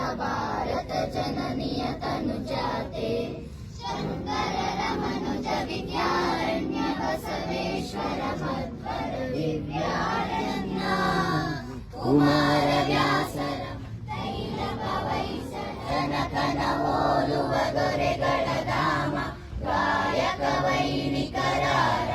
भारत जननीय तनुजाते शंकर रमनुज विद्यारण्य बसवेश्वर मध्वर दिव्यारण्य कुमार व्यासर तैलव वैसनकन ओलुव ದೊರೆಗಳ ಧಾಮ ಗಾಯಕ ವೈಣಿಕರಾರ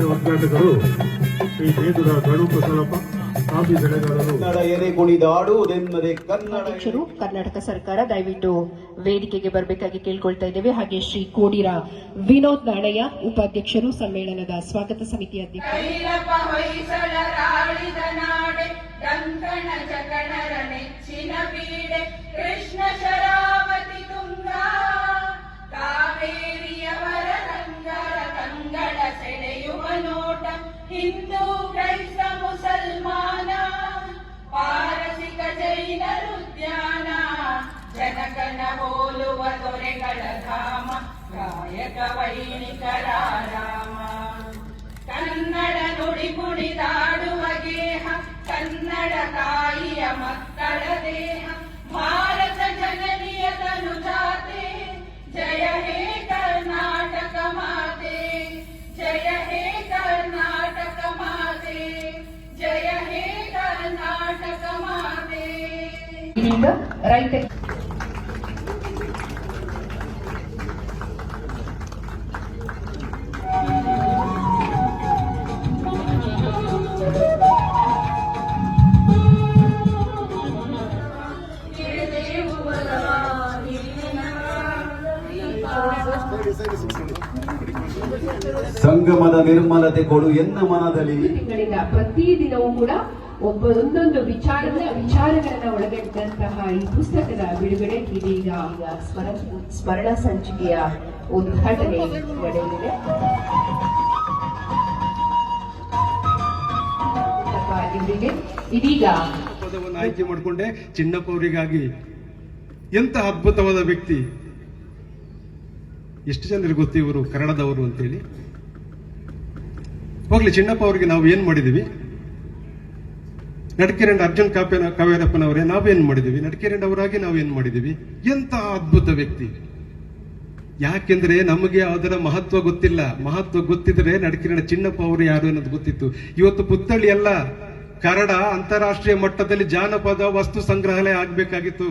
ಉದ್ಘಾಟಕರು ಶ್ರೀ ವೇದದ ಗಣಪ ಸಲಪ ಕಾಫಿ ಬೆಳೆಗಾರರು ಅಧ್ಯಕ್ಷರು ಕರ್ನಾಟಕ ಸರ್ಕಾರ ದಯವಿಟ್ಟು ವೇದಿಕೆಗೆ ಬರಬೇಕಾಗಿ ಕೇಳ್ಕೊಳ್ತಾ ಇದ್ದೇವೆ. ಹಾಗೆ ಶ್ರೀ ಕೋಡಿರ ವಿನೋದ್ ನಾಣಯ್ಯ ಉಪಾಧ್ಯಕ್ಷರು ಸಮ್ಮೇಳನದ ಸ್ವಾಗತ ಸಮಿತಿ ಅಧ್ಯಕ್ಷರು. ಕೃಷ್ಣ ಶರಾವತಿ ತುಂಗಾ ಕಾವೇರಿಯವರ ಕಂಗಳ ಸೆಳೆಯುವ ನೋಟ ಹಿಂದೂ ಕ್ರೈಸ್ತ ಮುಸಲ್ಮಾನ ಪಾರಸಿಕ ಜೈನರುದ್ಯಾನ ಜನಕನ ಹೋಲುವ ದೊರೆಗಳ ಧಾಮ ಗಾಯಕ ವೈಣಿಕರ ರಾಮ ಕನ್ನಡ ನುಡಿ ಕುಣಿದಾಡುವ ಗೇಹ ಕನ್ನಡ ತಾಯಿಯ ಮಕ್ಕಳ ದೇಹ ಭಾರತ ಜನನಿಯ ತನುಜಾತೆ ಜಯ ಹೇ ಕರ್ನಾಟಕ ಮಾತೆ ಜಯ ಹೇ ಕರ್ನಾಟಕ ಮಾತೆ ಜಯ ಹೇ ಕರ್ನಾಟಕ ಮಾತೆ. ಇದೀಗ ರೈತ ಸಂಗಮದ ನಿರ್ಮಲತೆ ಕೊಡು ಎನ್ನ ಮನದಲ್ಲಿ. ತಿಂಗಳಿಂದ ಪ್ರತಿದಿನವೂ ಕೂಡ ಒಂದೊಂದು ವಿಚಾರಗಳನ್ನ ಒಳಗೊಂಡಂತಹ ಈ ಪುಸ್ತಕದ ಬಿಡುಗಡೆ ಇದೀಗ ಸ್ಮರಣ ಸಂಚಿಕೆಯ ಉದ್ಘಾಟನೆ ನಡೆಯಲಿದೆ. ಇವರಿಗೆ ಇದೀಗ ಪದವನ್ನು ಆಯ್ಕೆ ಮಾಡಿಕೊಂಡೆ ಚಿನ್ನಪ್ಪ ಅವರಿಗಾಗಿ. ಎಂತ ಅದ್ಭುತವಾದ ವ್ಯಕ್ತಿ, ಎಷ್ಟು ಜನರಿಗೆ ಗೊತ್ತು ಇವರು ಕನ್ನಡದವರು ಅಂತೇಳಿ. ಹೋಗ್ಲಿ, ಚಿನ್ನಪ್ಪ ಅವರಿಗೆ ನಾವು ಏನ್ ಮಾಡಿದೀವಿ? ನಡಕೆರೆಂಡ ಅರ್ಜುನ್ ಕಾವ್ಯರಪ್ಪನವರೇ ನಾವೇನ್ ಮಾಡಿದೀವಿ? ನಡಕೆರೆಂಡ ಅವರಾಗಿ ನಾವೇನ್ ಮಾಡಿದೀವಿ? ಎಂತ ಅದ್ಭುತ ವ್ಯಕ್ತಿ. ಯಾಕೆಂದ್ರೆ ನಮಗೆ ಅದರ ಮಹತ್ವ ಗೊತ್ತಿಲ್ಲ. ಮಹತ್ವ ಗೊತ್ತಿದ್ರೆ ನಡಕೆರೆಂಡ ಚಿನ್ನಪ್ಪ ಅವರು ಯಾರು ಅನ್ನೋದು ಗೊತ್ತಿತ್ತು. ಇವತ್ತು ಪುತ್ಥಳಿ ಅಲ್ಲ, ಕನ್ನಡ ಅಂತಾರಾಷ್ಟ್ರೀಯ ಮಟ್ಟದಲ್ಲಿ ಜಾನಪದ ವಸ್ತು ಸಂಗ್ರಹಾಲಯ ಆಗ್ಬೇಕಾಗಿತ್ತು.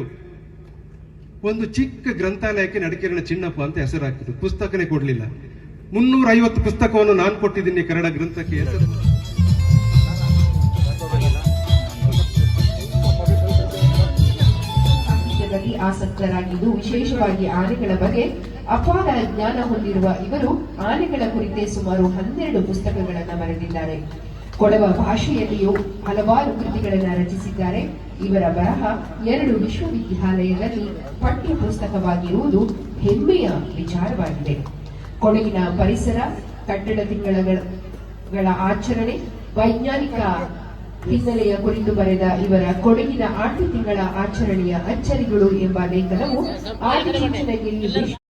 ಒಂದು ಚಿಕ್ಕ ಗ್ರಂಥಾಲಯಕ್ಕೆ ನಡಕೆರೆಂಡ ಚಿನ್ನಪ್ಪ ಅಂತ ಹೆಸರು ಹಾಕಿದ್ರು. ಪುಸ್ತಕನೇ ಕೊಡ್ಲಿಲ್ಲ. 350 ಪುಸ್ತಕವನ್ನು ನಾನು ಕೊಟ್ಟಿದ್ದೀನಿ ಕನ್ನಡ ಗ್ರಂಥಕ್ಕೆ ಹೆಸರು. ಆಸಕ್ತರಾಗಿದ್ದು ವಿಶೇಷವಾಗಿ ಆನೆಗಳ ಬಗ್ಗೆ ಅಪಾರ ಜ್ಞಾನ ಹೊಂದಿರುವ ಇವರು ಆನೆಗಳ ಕುರಿತೇ ಸುಮಾರು 12 ಪುಸ್ತಕಗಳನ್ನು ಬರೆದಿದ್ದಾರೆ. ಕೊಡವ ಭಾಷೆಯಲ್ಲಿಯೂ ಹಲವಾರು ಕೃತಿಗಳನ್ನು ರಚಿಸಿದ್ದಾರೆ. ಇವರ ಬರಹ 2 ವಿಶ್ವವಿದ್ಯಾಲಯದಲ್ಲಿ ಪಠ್ಯ ಪುಸ್ತಕವಾಗಿರುವುದು ಹೆಮ್ಮೆಯ ವಿಚಾರವಾಗಿದೆ. ಕೊಡಗಿನ ಪರಿಸರ, ಕಟ್ಟಡ ತಿಂಗಳ ಆಚರಣೆ, ವೈಜ್ಞಾನಿಕ ಹಿನ್ನೆಲೆಯ ಕುರಿತು ಬರೆದ ಇವರ ಕೊಡಗಿನ 8 ತಿಂಗಳ ಆಚರಣೆಯ ಅಚ್ಚರಿಗಳು ಎಂಬ ಲೇಖನವು ಆದಿಚುಂಚನಗಿರಿ